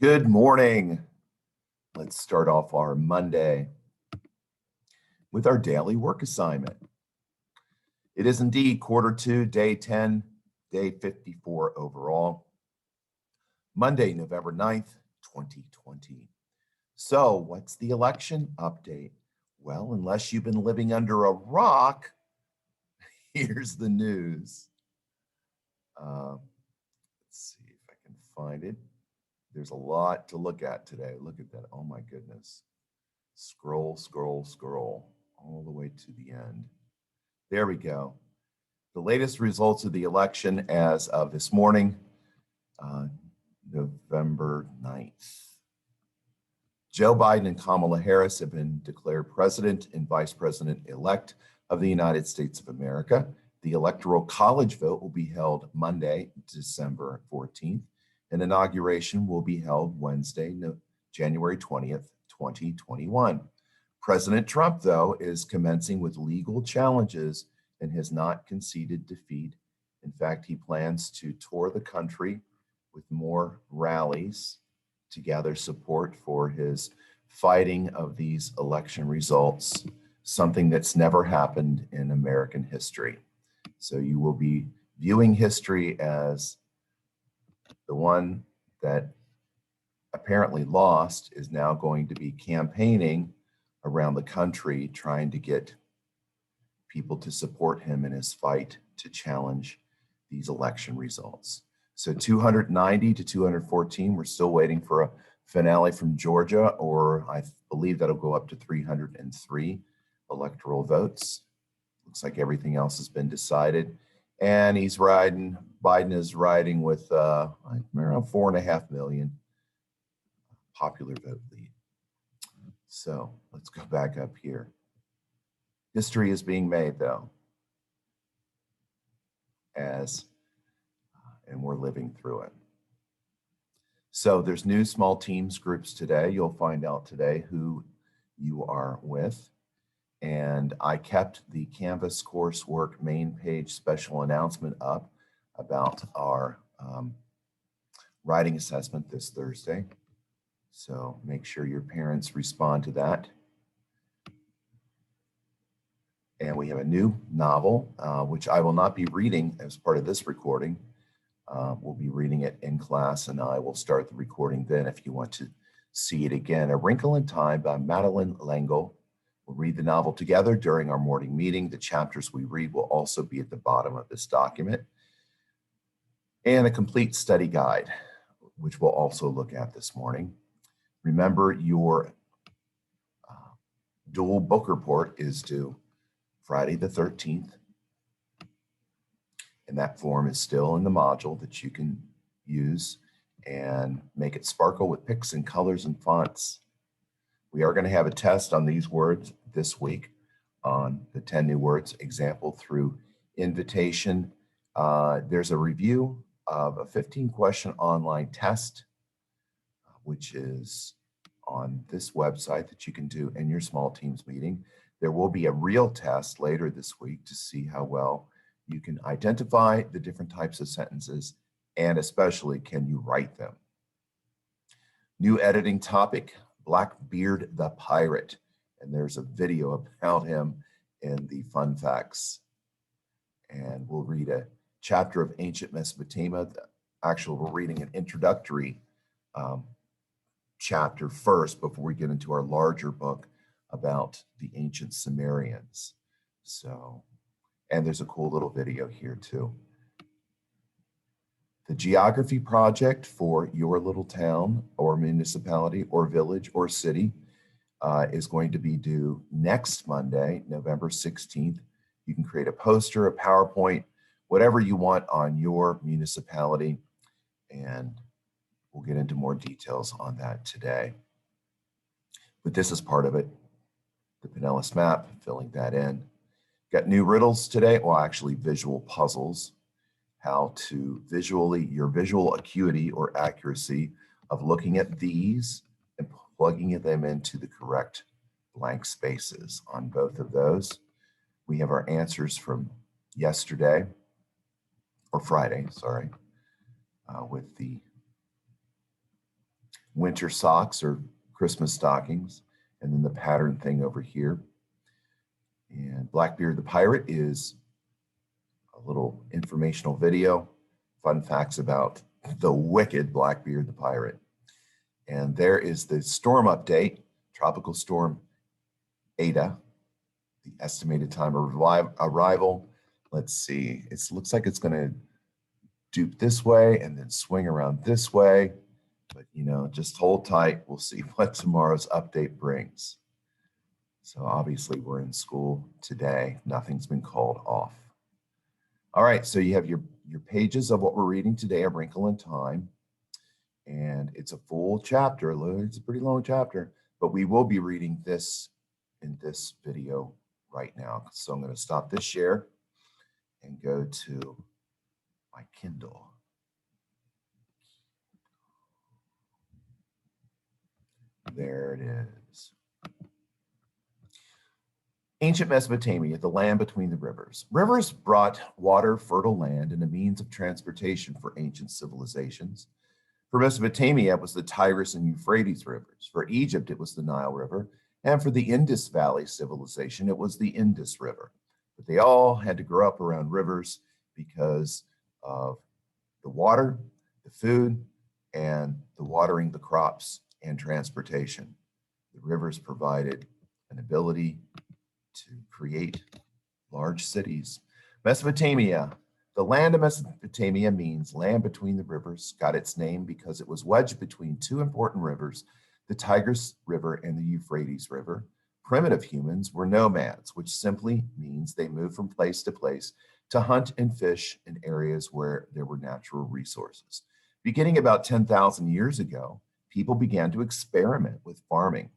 Good morning. Let's start off our Monday with our daily work assignment. It is indeed quarter two, day 10, day 54 overall. Monday, November 9th, 2020. So what's the election update? Well, unless you've been living under a rock, here's the news. Let's see if I can find it. There's a lot to look at today. Look at that. Oh my goodness. Scroll, scroll, scroll all the way to the end. There we go. The latest results of the election as of this morning, November 9th. Joe Biden and Kamala Harris have been declared president and vice president-elect of the United States of America. The Electoral College vote will be held Monday, December 14th, and inauguration will be held Wednesday, January 20th, 2021. President Trump, though, is commencing with legal challenges and has not conceded defeat. In fact, he plans to tour the country with more rallies to gather support for his fighting of these election results, something that's never happened in American history. So you will be viewing history as the one that apparently lost is now going to be campaigning around the country trying to get people to support him in his fight to challenge these election results. So 290 to 214, we're still waiting for a finale from Georgia, or I believe that'll go up to 303 electoral votes. Looks like everything else has been decided. And Biden is riding with around 4.5 million popular vote lead. So let's go back up here. History is being made, though, and we're living through it. So there's new small teams groups today. You'll find out today who you are with. And I kept the Canvas coursework main page special announcement up about our writing assessment this Thursday. So make sure your parents respond to that. And we have a new novel, which I will not be reading as part of this recording. We'll be reading it in class, and I will start the recording then if you want to see it again. A Wrinkle in Time by Madeleine L'Engle. We'll read the novel together during our morning meeting. The chapters we read will also be at the bottom of this document. And a complete study guide, which we'll also look at this morning. Remember, your dual book report is due Friday the 13th. And that form is still in the module that you can use and make it sparkle with picks and colors and fonts. We are going to have a test on these words this week on the 10 new words, example through invitation. There's a review of a 15-question online test, which is on this website that you can do in your small teams meeting. There will be a real test later this week to see how well you can identify the different types of sentences, and especially can you write them. New editing topic, Blackbeard the Pirate. And there's a video about him in the fun facts. And we'll read a chapter of ancient Mesopotamia. Actually, we're reading an introductory chapter first before we get into our larger book about the ancient Sumerians. So, and there's a cool little video here too. The geography project for your little town or municipality or village or city is going to be due next Monday, November 16th. You can create a poster, a PowerPoint, whatever you want on your municipality, and we'll get into more details on that today. But this is part of it, the Pinellas map, filling that in. Got new riddles today, well, actually visual puzzles, how to your visual acuity or accuracy of looking at these and plugging them into the correct blank spaces on both of those. We have our answers from yesterday, or Friday, sorry, with the winter socks or Christmas stockings, and then the pattern thing over here. And Blackbeard the Pirate is a little informational video, fun facts about the wicked Blackbeard the Pirate. And there is the storm update, Tropical Storm Eta, the estimated time of arrival. Let's see, it looks like it's going to dupe this way and then swing around this way. But, you know, just hold tight. We'll see what tomorrow's update brings. So obviously we're in school today. Nothing's been called off. All right, so you have your pages of what we're reading today, A Wrinkle in Time. And it's a full chapter. It's a pretty long chapter, but we will be reading this in this video right now. So I'm going to stop this share and go to my Kindle. There it is. Ancient Mesopotamia, the land between the rivers. Rivers brought water, fertile land, and a means of transportation for ancient civilizations. For Mesopotamia, it was the Tigris and Euphrates rivers. For Egypt, it was the Nile River. And for the Indus Valley civilization, it was the Indus River. But they all had to grow up around rivers because of the water, the food, and the watering the crops and transportation. The rivers provided an ability to create large cities. Mesopotamia. The land of Mesopotamia means land between the rivers, got its name because it was wedged between two important rivers, the Tigris River and the Euphrates River. Primitive humans were nomads, which simply means they moved from place to place to hunt and fish in areas where there were natural resources. Beginning about 10,000 years ago, people began to experiment with farming.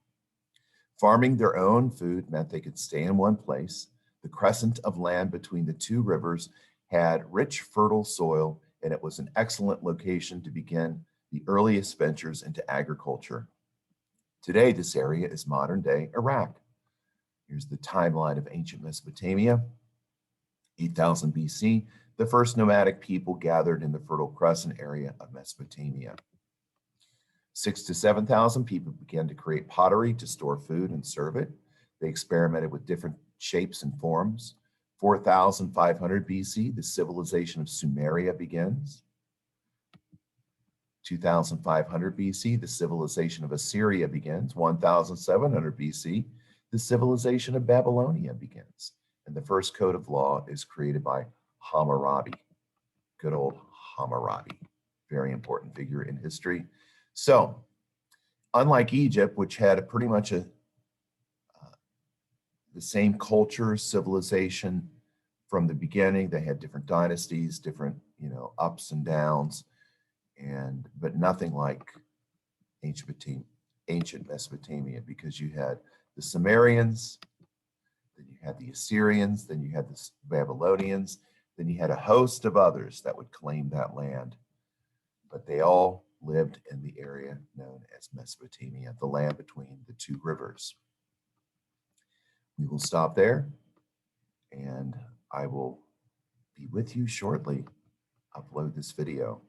Farming their own food meant they could stay in one place. The crescent of land between the two rivers had rich, fertile soil, and it was an excellent location to begin the earliest ventures into agriculture. Today, this area is modern-day Iraq. Here's the timeline of ancient Mesopotamia. 8000 BC, the first nomadic people gathered in the Fertile Crescent area of Mesopotamia. 6,000 to 7,000 people began to create pottery to store food and serve it. They experimented with different shapes and forms. 4,500 BC, the civilization of Sumeria begins. 2,500 BC, the civilization of Assyria begins. 1,700 BC, the civilization of Babylonia begins. And the first code of law is created by Hammurabi. Good old Hammurabi, very important figure in history. So, unlike Egypt, which had pretty much the same culture, civilization from the beginning, they had different dynasties, different, ups and downs, but nothing like ancient Mesopotamia, because you had the Sumerians, then you had the Assyrians, then you had the Babylonians, then you had a host of others that would claim that land. But they all lived in the area known as Mesopotamia, the land between the two rivers. We will stop there, and I will be with you shortly. Upload this video.